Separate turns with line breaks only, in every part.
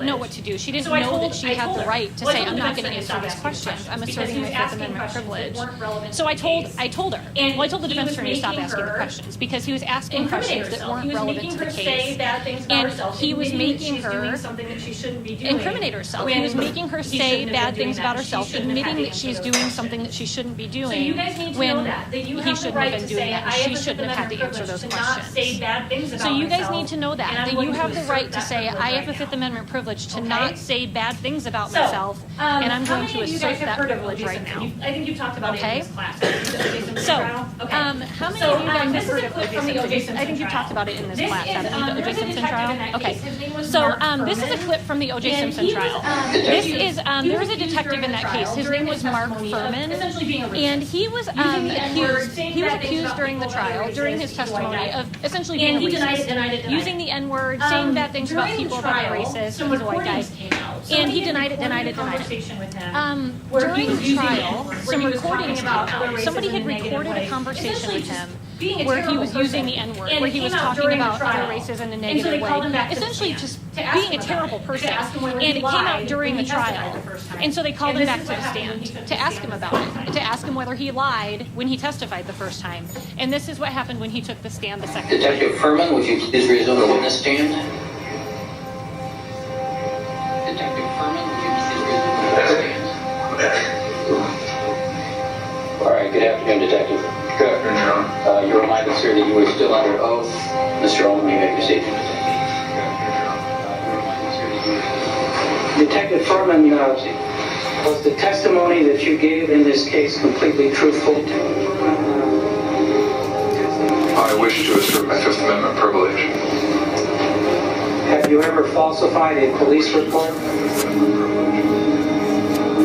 didn't know what to do. She didn't
So I
know
told-
that she
I
had
told
the
her.
right to
Well, I
say,
told
I'm
the
not going to
defense
answer
attorney to
these
stop
questions.
asking
I'm
questions
asserting my
because he was
Fifth Amendment
asking
privilege.
questions that weren't relevant
So
to
I
the
told
case.
I told her.
And
Well, I told the
he
defense
was
attorney to stop
making
asking the
her
questions because he was asking
incriminate
questions that
herself.
weren't
He was
relevant
making
to the
her
case.
say bad things about
And
herself.
he was
admitting that
making
she's
her
doing something that she shouldn't be doing.
incriminate herself. He
when
was making her
he
say
shouldn't have
bad
been doing
things
that,
about
and she
herself,
shouldn't have
admitting
had to
that she's
answer
doing
those
something that
questions.
she shouldn't be doing.
So you guys need to
when
know that you
he
have the
shouldn't
right
have been
to
doing
say,
that, and
I have
she
the
shouldn't have had to
Fifth
answer answer those
to not say
questions.
bad things about
So you guys
myself,
need to know
and
that
I'm
you
going
have
to
the
assert
right to
that
say,
privilege
I have
right
a Fifth
now.
Amendment privilege to
Okay?
not say bad things about
So,
myself, and I'm
how
going
many
to
of you guys
assert
have
that
heard of
privilege
O.J.
right
Simpson?
now.
I think you've talked about it
Okay.
in this class. O.J. Simpson
So,
trial? Okay.
how many
So,
of you guys
this
have
is
heard
a
of
clip
O.J.
from the O.J.
Simpson?
Simpson
I think you've
trial.
talked about it in this
This
class,
is,
haven't you, the
there
O.J.
was a
Simpson
detective
trial?
in that
Okay.
case. His name was
So,
Mark
this is a
Furman.
clip from the O.J.
And
Simpson
he was,
trial.
he
This
was
is,
accused
there was a
during
detective
the
in that
trial,
case. His
during
name was Mark
testimony of
Furman.
essentially being a racist.
And he was
Using the N-word, saying
he was
bad things
accused
about
during the
people that are
trial, during his
racist, he's a white
testimony,
guy.
of essentially
And
being a
he denied
racist.
it, denied it.
Using the N-word, saying bad things about
During the
people that are
trial,
racist.
some
He's a white guy.
recordings came out.
And
Somebody
he
had
denied it,
recorded
denied
a
it, denied it.
conversation with him where
During
he was
the
using the
trial,
N-word, where
some
he was
recordings
talking
came
about other
out.
races
Somebody
in
had
a negative
recorded
way.
a conversation
Essentially
with
just
him
being a
where he
terrible
was using the
person.
N-word,
And
where
it
he was
came out
talking
during the
about
trial.
other races in a
And so
negative
they called
way.
him back to the
Essentially
stand
just
to ask
being
him
a
about
terrible
it,
person.
to ask him whether
And
he
it came out
lied
during
when
the
he testified
trial.
the first time.
And so they called
And
him
this
back
is
to
what
the
happened when he
stand
took
to
the
ask
stand
him
the
about
second
it,
time.
to ask him whether he lied when he testified the first time. And this is what happened when he took the stand the second time.
Detective Furman, would you please resume the witness stand? Detective Furman, would you please resume the witness stand? All right, good afternoon, Detective.
Good afternoon, Your Honor.
You reminded us here that you were still under oath. Mr. Ullman, you may proceed.
Detective Furman, was the testimony that you gave in this case completely truthful?
I wish to assert my Fifth Amendment privilege.
Have you ever falsified a police report?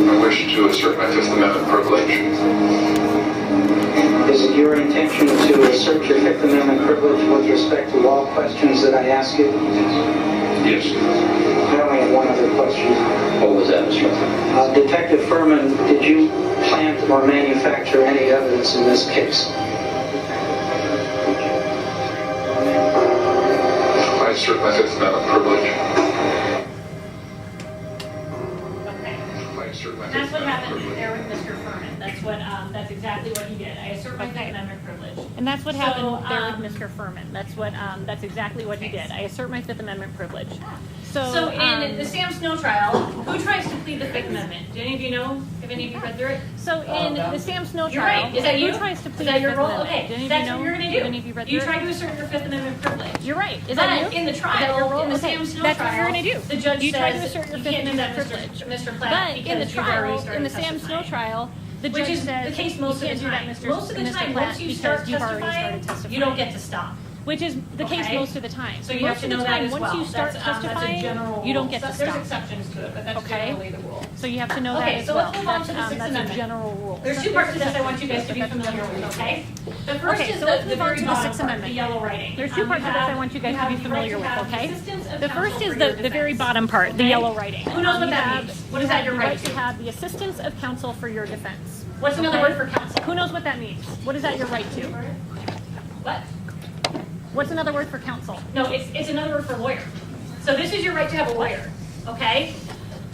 I wish to assert my Fifth Amendment privilege.
Is it your intention to assert your Fifth Amendment privilege with respect to all questions that I ask you?
Yes.
I only have one other question.
What was that, Mr. Ullman?
Detective Furman, did you plant or manufacture any evidence in this case?
I assert my Fifth Amendment privilege.
Okay.
I assert my
And
Fifth
that's what
Amendment
happened
privilege.
there with Mr. Furman. That's exactly what he did. I assert my Fifth
Okay.
Amendment privilege.
And that's what
So,
happened there with Mr. Furman. That's exactly what he did. I assert my Fifth Amendment privilege.
So in the Sam Snow trial, who tries to plead the Fifth Amendment? Do any of you know? Have any of you read through it?
So in the Sam Snow
You're
trial,
right. Is that you?
who tries to
Is
plead
that
the
your
Fifth
role?
Amendment?
Okay,
Do any of
that's
you know?
what you're going to do.
Have any of you read
You
through
try
it?
to assert your Fifth Amendment privilege.
You're right. Is
But
that you?
in the
Is that your
trial,
role?
in the
Okay,
Sam Snow
that's what
trial,
you're going to do.
the judge
You try to
says
assert your
you
Fifth
can't do
Amendment
that,
privilege.
Mr. Platt,
But in the
because you've already
trial,
started
in the Sam Snow
testifying.
trial, the
Which
judge
is
says
the case most of
you
the
can't do that,
time.
Mr.
Most of the
Mr.
time,
Platt,
once you
because
start
you've already started
testifying,
testifying.
you don't get to stop.
Which is the case
Okay.
most of the time.
So you
most
have to
of the
know that
time,
as
once
well.
you start
That's a
testifying,
general
you don't
rule.
get to
There's
stop.
exceptions to it, but that's
Okay.
generally the rule.
So you have to know
Okay,
that as
so
well.
let's move on to the
That's,
Sixth
that's a
Amendment.
general rule.
There's two parts to this I want you guys to be familiar with, okay? The first
Okay,
is
so let's
the
move on
very
to the
bottom
Sixth
part,
Amendment.
the yellow writing.
There's two parts of this I want you guys to be familiar with, okay? The first is the very bottom part, the
Okay.
yellow writing.
Who knows what
You
that
have-
means? What
you
is that
have
your
the
right
right
to?
to have the assistance of counsel for your defense.
What's another
Okay?
word for counsel?
Who knows what that means? What is that your right to?
What?
What's another word for counsel?
No, it's another word for lawyer. So this is your right to have a lawyer, okay?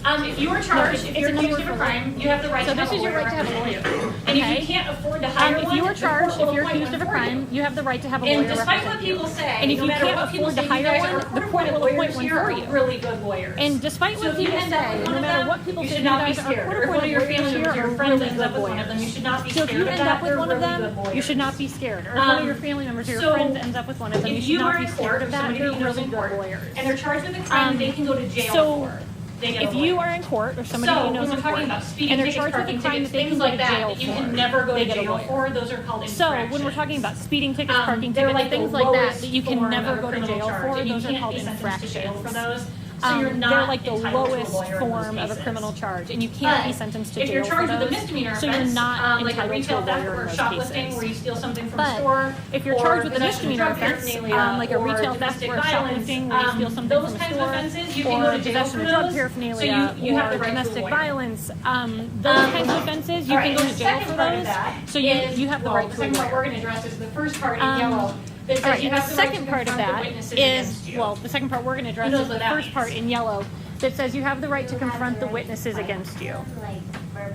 If you are charged, if
it's
you're
another
accused of
word
a
for
crime, you have the right
So
to have
this
a
is your
lawyer
right to have a
represent
lawyer.
you. And if
Okay?
you can't afford to hire
If
one,
you are
the
charged,
court will
if you're
appoint
accused of a
one for you.
crime, you have the right to have a
And
lawyer
despite
represent
what
you.
people say,
And if
no
you
matter
can't
what people
afford to
say, you
hire
guys
one,
are
the court
court-appointed
will appoint
lawyers
one
here
for
are
you.
really good lawyers.
And despite
So
what
if you
people
end up
say,
with one
no
of
matter
them,
what people
you
say,
should
you
not be
guys are
scared. Or if one of
court-appointed
your
lawyers
family
here
members, your
are
friends
really
ends
good
up with one of them, you
lawyers.
should not be
So if
scared
you
of
end
that.
up with
They're
one of
really
them,
good lawyers.
you should not be scared. Or if one of your family members or your
so
friends ends up with one of them, you
If
should
you
not
are
be
in
scared
court,
of
or
that.
somebody
They're
you know is
really
in
good
court,
lawyers.
and they're charged with a crime they can go to jail
so
for. They get a
If
lawyer.
you are in court or somebody
So
you know
when
is
we're
in
talking
court
about speeding
and they're
tickets,
charged with
parking
a crime
tickets,
that they
things
can go
like
to
that,
jail
that you
for,
can never go
they
to
get a
jail
lawyer.
for, those are called
So
infractions.
when we're talking about speeding tickets, parking
they're
tickets,
like the
things like that
lowest
that you can
form
never
of a
go to
criminal
jail
charge,
for,
and you
those are
can't
called
be sentenced to jail
infractions.
for those. So you're not
They're like the
entitled to a
lowest
lawyer in those
form of a
cases.
criminal charge, and you can't be
But
sentenced to
if you're
jail for
charged with a
those.
misdemeanor
So you're
offense,
not
like a
entitled to a
retail theft
lawyer
or
in those
shoplifting,
cases.
where you steal something from a
But
store,
if you're
or
charged with a
possession of
misdemeanor
drug
offense,
paraphernalia,
like a
or
retail theft
domestic
or
violence,
shoplifting where you steal something
those
from a
kinds of
store,
offenses, you can
or
go to jail
possession
for
of drug
those.
paraphernalia,
So you have
or
the right to a
domestic
lawyer.
violence, those kinds of offenses, you
All
can
right,
go
the
to jail
second
for
part of
those.
that
So
is-
you have the
well,
right
the
to a
second part we're
lawyer.
going to address is the first part in yellow that says
All right,
you
and the
have the right
second
to
part of
confront the
that
witnesses
is,
against you.
well, the second part we're going to address
knows
is the
what that
first part
means?
in yellow that says you have the right to confront the witnesses against you.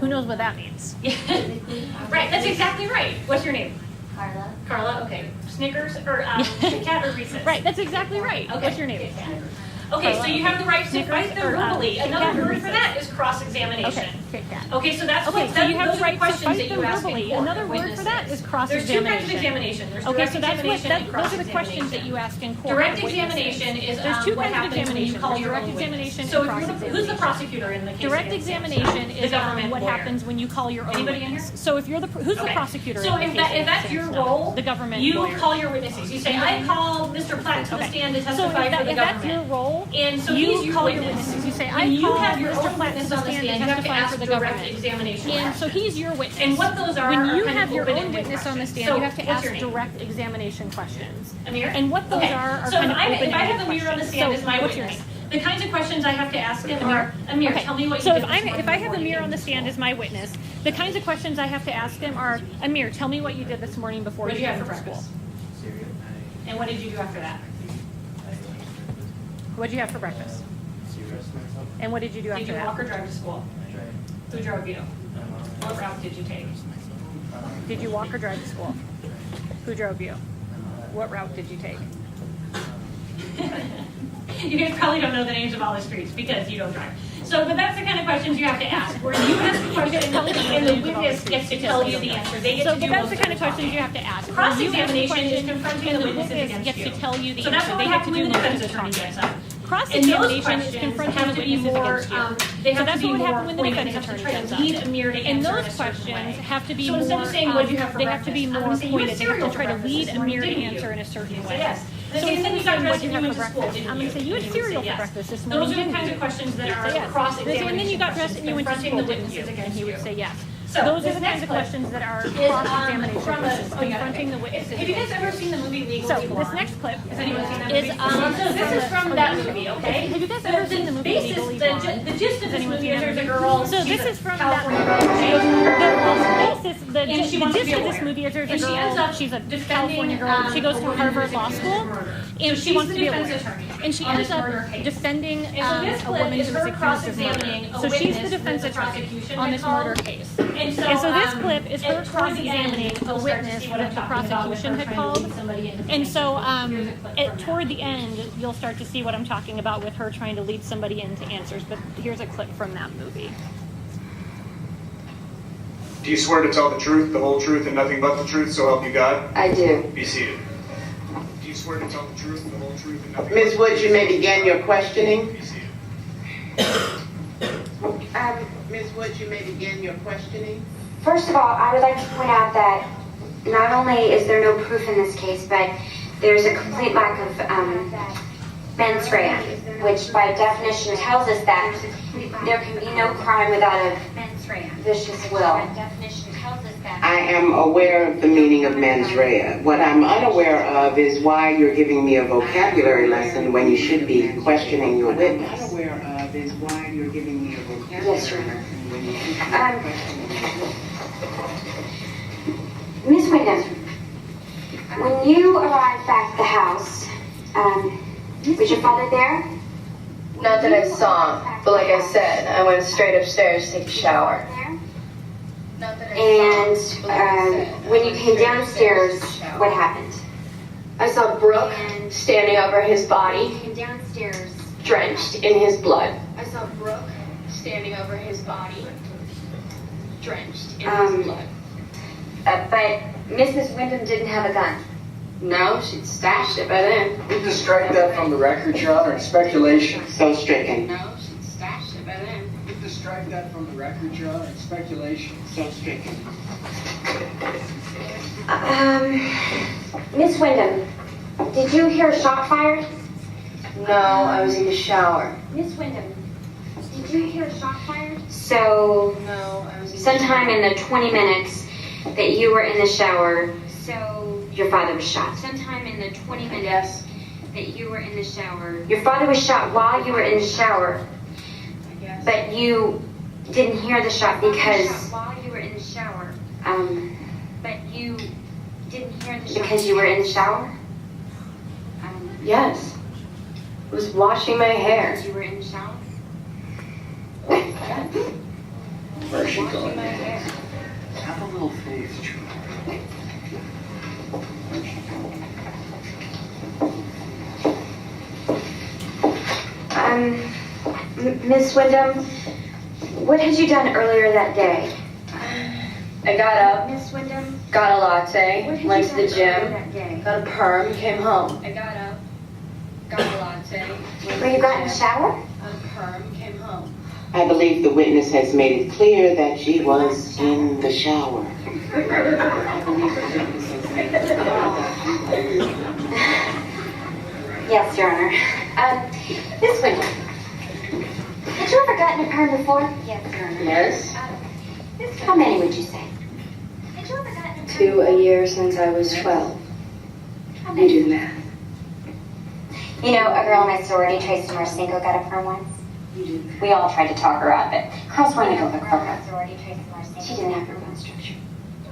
Who knows what that means?
Right, that's exactly right. What's your name?
Carla.
Carla, okay. Snickers or Kit Kat or Reese's?
Right, that's exactly right.
Okay.
What's your name?
Okay, so
Carla,
you have the right to
Snickers
fight them
or,
verbally.
Kit Kat
Another
or
word for
Reese's?
that is cross-examination.
Okay, Kit Kat.
Okay, so that's
Okay,
what
so you have
those
the
are
right to
questions
fight
that
them
you ask in
verbally.
court
Another
of
word for that
witnesses.
is
There's two kinds of
cross-examination.
examination. There's
Okay,
direct
so that's what
examination and
those are the questions that
cross-examination.
you ask in court.
Direct
of witnesses.
examination is
There's two
what
kinds of
happens when you
examination.
call
There's
your
direct
own
examination
witness. So
and
if you're
cross-examination.
who's the prosecutor in the case?
Direct
against Sam's
examination
The
is
government
what
lawyer.
happens when you call your own
Anybody in
witness.
here?
So if you're who's the
Okay.
prosecutor
So
in the
if,
case
if
against
that's your
Sam Snow?
role,
The government
you
lawyer.
call your witnesses. You say, I call Mr. Platt to the
Okay.
stand to
So
testify
if,
for the
if that's your
government.
role,
And so
you
he's your
call your
witness.
witnesses. You say,
When
I
you
call
have your
Mr.
own
Platt to
witness
the
on the
stand
stand,
to
you have to
testify
ask
for the
direct
government.
examination
And so
questions.
he's your witness.
And what those are
when you
kind
have
of
your own
open-ended
witness on the
questions.
stand,
So
you have to
what's
ask
your name?
direct examination questions.
Amir?
And what those
Okay.
are
So
kind
if
of
I
open-ended
have Amir on the
questions.
stand
So
as my
what's your
witness,
name?
the kinds of questions I have to ask him are, Amir,
Okay.
tell me what you
So
did
if
this
I'm
morning
if I have
before you
Amir
came
on the
to
stand
school.
as my witness, the kinds of questions I have to ask him are, Amir, tell me what you did this morning before
What did you have
came
for
to school.
breakfast? And what did you do after that?
What did you have for breakfast? And what did you do
Did
after
you walk or
that?
drive to school? Who drove you? What route did you take?
Did you walk or drive to school? Who drove you? What route did you take?
You guys probably don't know the names of all the streets because you don't drive. So, but that's the kind of questions you have to ask, where you ask the question and the witness gets to tell you the answer. They get
So,
to
but
do
that's
most
the
of
kind of
the
questions
talking.
you have to ask.
Cross-examination
You ask
is
the question,
confronting
and
the witnesses
witness
against
gets
you.
to tell you the
So that's
answer.
what
They
would
get
happen
to
when
do
the
most of
defense
the
attorney
talking.
gets up. And those
Cross-examination is
questions
confronting
have
the
to be
witnesses
more,
against you.
they
So
have
that's
to be
what would
more
happen when the
pointed. They
defense
have to
attorney
try to
gets up.
lead Amir to
And
answer in
those
a certain
questions
way.
have to be
So
more.
instead of saying, what did you have for
they have to be
breakfast? I'm
more
gonna say, you had
pointed. They have
cereal
to
for
try to
breakfast
lead
this morning,
Amir to
didn't you?
answer in a certain
Say
way.
yes.
So
And then you
instead
got
of saying,
dressed
what
and
you
you
have
went to
for
school,
breakfast,
didn't
I'm
you?
going to say, you had
And you would
cereal
say
for
yes.
breakfast this morning.
Those are the
didn't
kinds
you?
of questions that
Say
are
yes. And
cross-examination
then you got dressed
questions,
and you went to
confronting
school,
the
didn't you?
witnesses
And
against
he
you.
would say yes.
So,
Those
this
are the
next
kinds of
clip
questions that are
is,
cross-examination
from
questions,
a, oh, you got it.
confronting the witnesses
Have you guys
against
ever seen the movie Legally
So this
Blonde?
next clip
Has anyone seen that
is
movie? So this is from that movie, okay?
Have you guys ever seen the movie Legally Blonde?
The gist of this
anyone
movie
seen
is
that
there's a
movie?
girl.
So
she's
this
a
is from that
California girl. She goes to
the
and she wants to
gist
be a
of this
lawyer.
movie is there's a
And she ends
girl,
up
she's a
defending,
California girl, she goes
a
to
woman
Harvard
who's
Law
accused
School,
of murder.
and
So
she
she's
wants
the
to be a
defense
lawyer.
attorney
And she
on
ends
this murder
up
case.
defending
And so this
a
clip
woman
is
who was
her
accused of
cross-examining
murder.
a
So she's
witness
the defense
that the
attorney
prosecution
on
had
this murder
called.
case.
And
so this clip is her
toward the end,
cross-examining a
you'll start to
witness
see what
that
I'm
the
talking about with
prosecution
her
had
trying to
called.
lead somebody into the
And so
answer. Here's a clip from that.
toward the end, you'll start to see what I'm talking about with her trying to lead somebody into answers. But here's a clip from that movie.
Do you swear to tell the truth, the whole truth, and nothing but the truth, so help you God?
I do.
Be seated. Do you swear to tell the truth, the whole truth, and nothing
Ms.
but
Woods, you may begin your questioning.
Be seated.
Ms. Woods, you may begin your questioning.
First of all, I would like to point out that not only is there no proof in this case, but there's a complete lack of mens rea, which by definition tells us that there can be no crime without a vicious will.
I am aware of the meaning of mens rea. What I'm unaware of is why you're giving me a vocabulary lesson when you should be questioning your witness. What I'm unaware of is why you're giving me a vocabulary
Yes, Your Honor.
lesson when you should be questioning your witness.
Ms. Wyndham, when you arrived back at the house, was your father there?
Not that I saw him, but like I said, I went straight upstairs to take a shower.
And when you came downstairs, what happened?
I saw Brooke standing over his body,
Came downstairs.
drenched in his blood.
I saw Brooke.
Standing over his body, drenched in
Um,
his blood.
But Mrs. Wyndham didn't have a gun.
No, she'd stashed it by then.
We can strike that from the record, Your Honor. It's speculation.
So stricken.
No, she'd stashed it by then.
We can strike that from the record, Your Honor. It's speculation.
So stricken.
Miss Wyndham, did you hear a shot fired?
No, I was in the shower.
Miss Wyndham, did you hear a shot fired? So,
No, I was in the
sometime
shower.
in the 20 minutes that you were in the shower, your father was shot. Sometime in the 20 minutes
Yes,
that you were in the shower. Your father was shot while you were in the shower,
I guess.
but you didn't hear the shot because
While you were in the shower.
but you didn't hear the shot because you were in the shower?
Yes. I was washing my hair.
You were in the shower?
Where's she
Washing
going?
my hair.
Have a little faith, Your Honor. Where's she going?
Miss Wyndham, what had you done earlier that day?
I got up,
Miss Wyndham,
got a latte, went to the gym,
that day?
got a perm, came home. I got up, got a latte,
Where you got in the shower?
got a perm, came home.
I believe the witness has made it clear that she was in the shower.
Yes, Your Honor. Miss Wyndham, had you ever gotten a perm before? Yes, Your Honor.
Yes.
How many would you say? Had you ever gotten a perm
2 a year since I was 12.
How
You
many?
do the math.
You know, a girl in my sorority, Tracy Marcinko, got a perm once.
You do the math.
We all tried to talk her out of it. Girls want to go the program. She didn't have her own structure.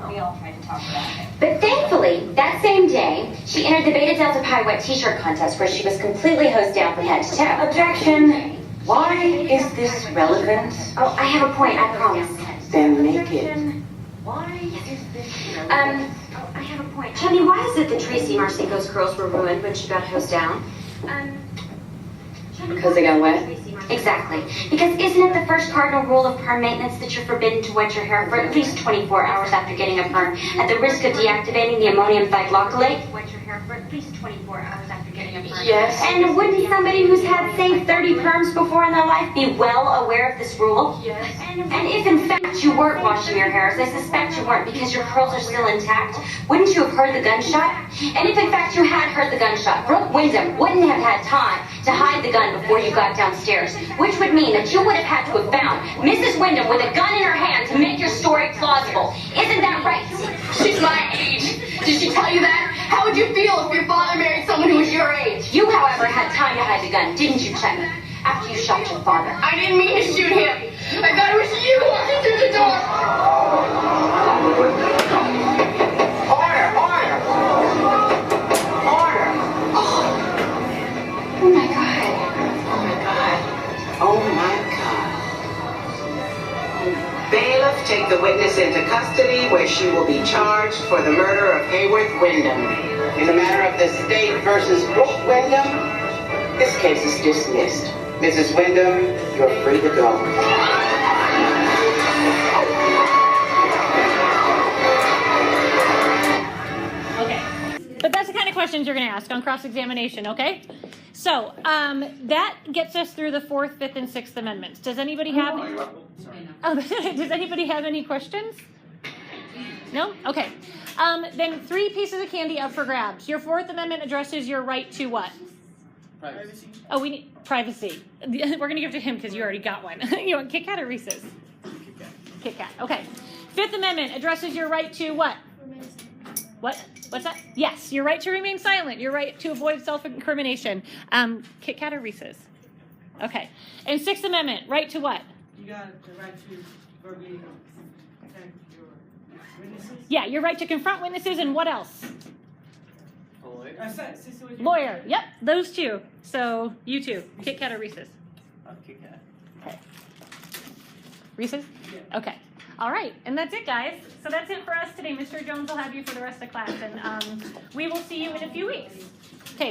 We all tried to talk her out of it. But thankfully, that same day, she entered the Beta Delta Pi wet t-shirt contest where she was completely hosed down from head to toe.
Objection. Why is this relevant?
Oh, I have a point, I promise.
Then make it.
Why is this relevant? I have a point. Tell me, why is it that Tracy Marcinko's curls were ruined when she got hosed down?
Because they got wet?
Exactly. Because isn't it the first cardinal rule of perm maintenance that you're forbidden to wet your hair for at least 24 hours after getting a perm, at the risk of deactivating the ammonium thioglycolate? Wet your hair for at least 24 hours after getting a perm.
Yes.
And wouldn't somebody who's had, say, 30 perms before in their life be well aware of this rule?
Yes.
And if in fact you weren't washing your hair, as I suspect you weren't because your curls are still intact, wouldn't you have heard the gunshot? And if in fact you had heard the gunshot, Brooke Wyndham wouldn't have had time to hide the gun before you got downstairs, which would mean that you would have had to have found Mrs. Wyndham with a gun in her hand to make your story plausible. Isn't that right?
She's my age. Did she tell you that? How would you feel if your father married someone who was your age?
You, however, had time to hide the gun, didn't you, Chet? After you shot your father.
I didn't mean to shoot him. I thought it was you walking through the door.
Order! Order! Order!
Oh my God.
Oh my God. Oh my God. Bailiff, take the witness into custody where she will be charged for the murder of Hayworth Wyndham. In the matter of the state versus Brooke Wyndham, this case is dismissed. Mrs. Wyndham, you're free to go.
Okay. But that's the kind of questions you're going to ask on cross-examination, okay? So, that gets us through the 4th, 5th, and 6th Amendments. Does anybody have... does anybody have any questions? No? Okay. Then 3 pieces of candy up for grabs. Your 4th Amendment addresses your right to what?
Privacy.
Oh, we need privacy. We're going to give it to him because you already got one. You want Kit Kat or Reese's? Kit Kat. Okay. 5th Amendment addresses your right to what? What? What's that? Yes, your right to remain silent. Your right to avoid self-incrimination. Kit Kat or Reese's? Okay. And 6th Amendment, right to what?
You got the right to verbally attack your witnesses.
Yeah, your right to confront witnesses and what else?
Situation.
Lawyer. Yep, those 2. So you 2. Kit Kat or Reese's?
Kit Kat.
Okay. Reese's? Yeah. Okay. All right, and that's it, guys. So that's it for us today. Mr. Jones will have you for the rest of class, and we will see you in a few weeks. Okay.